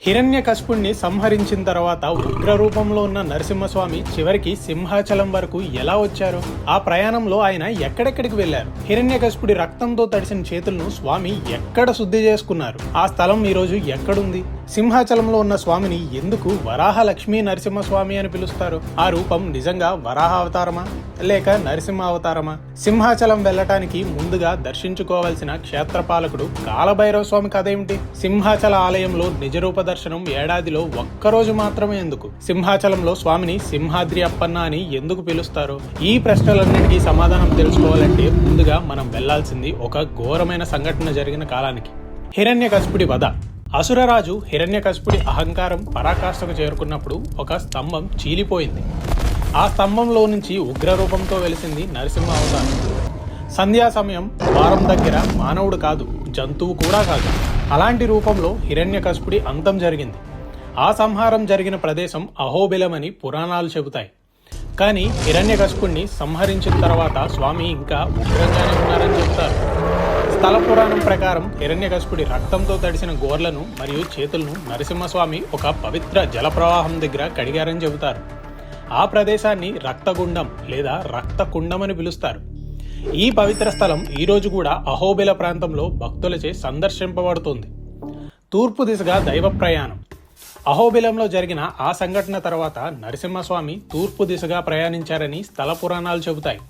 హిరణ్యకశిపుణ్ణి సంహరించిన తర్వాత ఉగ్ర రూపంలో ఉన్న నరసింహస్వామి చివరికి సింహాచలం వరకు ఎలా వచ్చారు? ఆ ప్రయాణంలో ఆయన ఎక్కడెక్కడికి వెళ్లారు? హిరణ్యకశిపుడి రక్తంతో తడిసిన చేతులను స్వామి ఎక్కడ శుద్ధి చేసుకున్నారు? ఆ స్థలం ఈ రోజు ఎక్కడుంది? సింహాచలంలో ఉన్న స్వామిని ఎందుకు వరాహ లక్ష్మీ నరసింహస్వామి అని పిలుస్తారు? ఆ రూపం నిజంగా వరాహ అవతారమా లేక నరసింహ అవతారమా? సింహాచలం వెళ్లటానికి ముందుగా దర్శించుకోవాల్సిన క్షేత్రపాలకుడు కాలభైరవ స్వామి కథ ఏమిటి? సింహాచల ఆలయంలో నిజరూప దర్శనం ఏడాదిలో ఒక్కరోజు మాత్రమే ఎందుకు? సింహాచలంలో స్వామిని సింహాద్రి అప్పన్న అని ఎందుకు పిలుస్తారు? ఈ ప్రశ్నలన్నిటికీ సమాధానం తెలుసుకోవాలంటే ముందుగా మనం వెళ్లాల్సింది ఒక ఘోరమైన సంఘటన జరిగిన కాలానికి. హిరణ్యకశిపుడి వధ. అసురరాజు హిరణ్యకశిపుడి అహంకారం పరాకాష్ఠకు చేరుకున్నప్పుడు ఒక స్తంభం చీలిపోయింది. ఆ స్తంభంలో నుంచి ఉగ్రరూపంతో వెలిసింది నరసింహ అవతారం. సంధ్యా సమయం ద్వారం దగ్గర మానవుడు కాదు, జంతువు కూడా కాదు. అలాంటి రూపంలో హిరణ్యకశిపుడి అంతం జరిగింది. ఆ సంహారం జరిగిన ప్రదేశం అహోబిలమని పురాణాలు చెబుతాయి. కానీ హిరణ్యకశిపుడిని సంహరించిన తర్వాత స్వామి ఇంకా ఉగ్రంగానే ఉన్నారని చెబుతారు. స్థల పురాణం ప్రకారం హిరణ్యకశిపుడి రక్తంతో తడిసిన గోర్లను మరియు చేతులను నరసింహస్వామి ఒక పవిత్ర జలప్రవాహం దగ్గర కడిగారని చెబుతారు. ఆ ప్రదేశాన్ని రక్తగుండం లేదా రక్తకుండం అని పిలుస్తారు. ఈ పవిత్ర స్థలం ఈ రోజు కూడా అహోబిల ప్రాంతంలో భక్తులచే సందర్శింపబడుతుంది. తూర్పు దిశగా దైవ ప్రయాణం. అహోబిలంలో జరిగిన ఆ సంఘటన తర్వాత నరసింహస్వామి తూర్పు దిశగా ప్రయాణించారని స్థల పురాణాలు చెబుతాయి.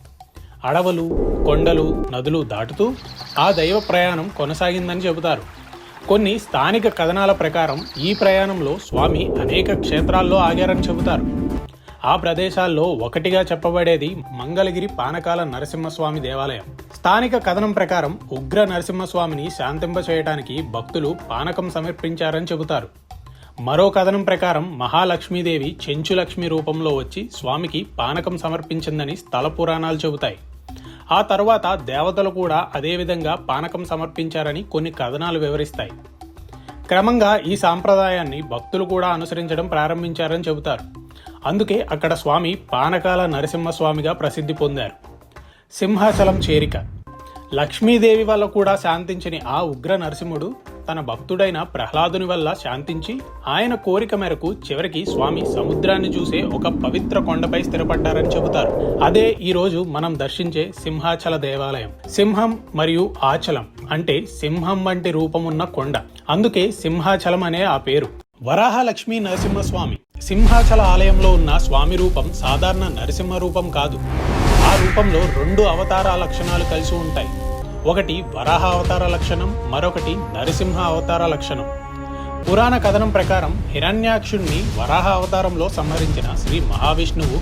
అడవులు, కొండలు, నదులు దాటుతూ ఆ దైవ ప్రయాణం కొనసాగిందని చెబుతారు. కొన్ని స్థానిక కథనాల ప్రకారం ఈ ప్రయాణంలో స్వామి అనేక క్షేత్రాల్లో ఆగారని చెబుతారు. ఆ ప్రదేశాల్లో ఒకటిగా చెప్పబడేది మంగళగిరి పానకాల నరసింహస్వామి దేవాలయం. స్థానిక కథనం ప్రకారం ఉగ్ర నరసింహస్వామిని శాంతింప చేయడానికి భక్తులు పానకం సమర్పించారని చెబుతారు. మరో కథనం ప్రకారం మహాలక్ష్మీదేవి చెంచులక్ష్మి రూపంలో వచ్చి స్వామికి పానకం సమర్పించిందని స్థల పురాణాలు చెబుతాయి. ఆ తర్వాత దేవతలు కూడా అదేవిధంగా పానకం సమర్పించారని కొన్ని కథనాలు వివరిస్తాయి. క్రమంగా ఈ సాంప్రదాయాన్ని భక్తులు కూడా అనుసరించడం ప్రారంభించారని చెబుతారు. అందుకే అక్కడ స్వామి పానకాల నరసింహస్వామిగా ప్రసిద్ధి పొందారు. సింహాచలం చేరిక. లక్ష్మీదేవి వల్ల కూడా శాంతించని ఆ ఉగ్ర నరసింహుడు తన భక్తుడైన ప్రహ్లాదుని వల్ల శాంతించి ఆయన కోరిక మేరకు చివరికి స్వామి సముద్రాన్ని చూసే ఒక పవిత్ర కొండపై స్థిరపడ్డారని చెబుతారు. అదే ఈ రోజు మనం దర్శించే సింహాచల దేవాలయం. సింహం మరియు ఆచలం అంటే సింహం వంటి రూపమున్న కొండ, అందుకే సింహాచలం అనే ఆ పేరు. వరాహ లక్ష్మీ నరసింహస్వామి. సింహాచల ఆలయంలో ఉన్న స్వామి రూపం సాధారణ నరసింహ రూపం కాదు. ఆ రూపంలో 2 అవతార లక్షణాలు కలిసి ఉంటాయి. ఒకటి వరాహ అవతార లక్షణం, మరొకటి నరసింహ అవతార లక్షణం. పురాణ కథనం ప్రకారం హిరణ్యాక్షుణ్ణి వరాహ అవతారంలో సంహరించిన శ్రీ మహావిష్ణువు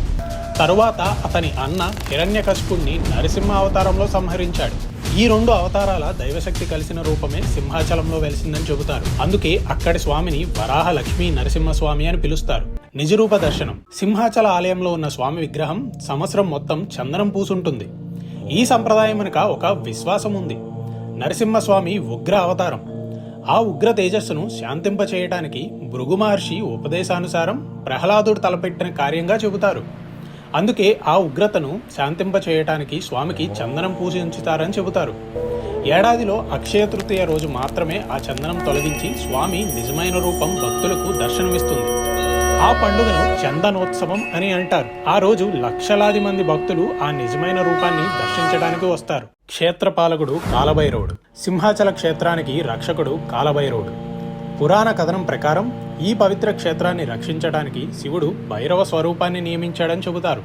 తరువాత అతని అన్న హిరణ్యకశిపుణ్ణి నరసింహ అవతారంలో సంహరించాడు. ఈ 2 అవతారాల దైవశక్తి కలిసిన రూపమే సింహాచలంలో వెలిసిందని చెబుతారు. అందుకే అక్కడి స్వామిని వరాహ లక్ష్మీ నరసింహస్వామి అని పిలుస్తారు. నిజరూప దర్శనం. సింహాచల ఆలయంలో ఉన్న స్వామి విగ్రహం సంవత్సరం మొత్తం చందనం పూసుంటుంది. ఈ సంప్రదాయం వెనుక ఒక విశ్వాసం ఉంది. నరసింహస్వామి ఉగ్ర అవతారం. ఆ ఉగ్ర తేజస్సును శాంతింప చేయటానికి భృగు మహర్షి ఉపదేశానుసారం ప్రహ్లాదుడు తలపెట్టిన కార్యంగా చెబుతారు. అందుకే ఆ ఉగ్రతను శాంతింప చేయటానికి స్వామికి చందనం పూసి ఉంచుతారని చెబుతారు. ఏడాదిలో అక్షయ తృతీయ రోజు మాత్రమే ఆ చందనం తొలగించి స్వామి నిజమైన రూపం భక్తులకు దర్శనమిస్తుంది. ఆ పండుగను చందనోత్సవం అని అంటారు. ఆ రోజు లక్షలాది మంది భక్తులు ఆ నిజమైన రూపాన్ని దర్శించడానికి వస్తారు. క్షేత్రపాలకుడు కాలభైరవుడు. సింహాచల క్షేత్రానికి రక్షకుడు కాలభైరవుడు. పురాణ కథనం ప్రకారం ఈ పవిత్ర క్షేత్రాన్ని రక్షించడానికి శివుడు భైరవ స్వరూపాన్ని నియమించాడని చెబుతారు.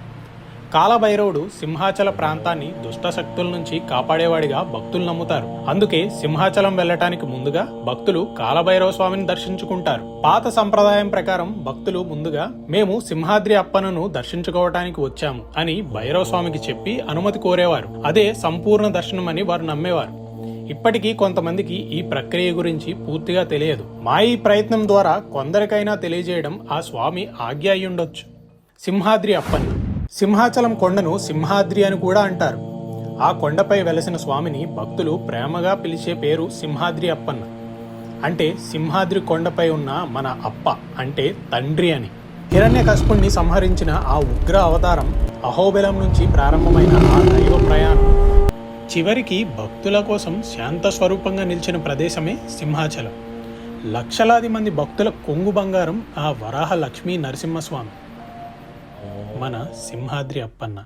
కాలభైరవుడు సింహాచల ప్రాంతాన్ని దుష్ట శక్తుల నుంచి కాపాడేవాడిగా భక్తులు నమ్ముతారు. అందుకే సింహాచలం వెళ్లటానికి ముందుగా భక్తులు కాలభైరవ స్వామిని దర్శించుకుంటారు. పాత సంప్రదాయం ప్రకారం భక్తులు ముందుగా మేము సింహాద్రి అప్పన్నను దర్శించుకోవటానికి వచ్చాము అని భైరవ స్వామికి చెప్పి అనుమతి కోరేవారు. అదే సంపూర్ణ దర్శనం అని వారు నమ్మేవారు. ఇప్పటికీ కొంతమందికి ఈ ప్రక్రియ గురించి పూర్తిగా తెలియదు. మా ఈ ప్రయత్నం ద్వారా కొందరికైనా తెలియజేయడం ఆ స్వామి ఆజ్ఞ అయ్యుండొచ్చు. సింహాద్రి అప్పన్న. సింహాచలం కొండను సింహాద్రి అని కూడా అంటారు. ఆ కొండపై వెలసిన స్వామిని భక్తులు ప్రేమగా పిలిచే పేరు సింహాద్రి అప్పన్న. అంటే సింహాద్రి కొండపై ఉన్న మన అప్ప అంటే తండ్రి అని. హిరణ్యకశిపుణ్ణి సంహరించిన ఆ ఉగ్ర అవతారం అహోబిలం నుంచి ప్రారంభమైన ఆ దైవ ప్రయాణం చివరికి భక్తుల కోసం శాంత స్వరూపంగా నిలిచిన ప్రదేశమే సింహాచలం. లక్షలాది మంది భక్తుల కొంగు బంగారం ఆ వరాహ లక్ష్మీ నరసింహస్వామి, మన సింహాద్రి అప్పన్న.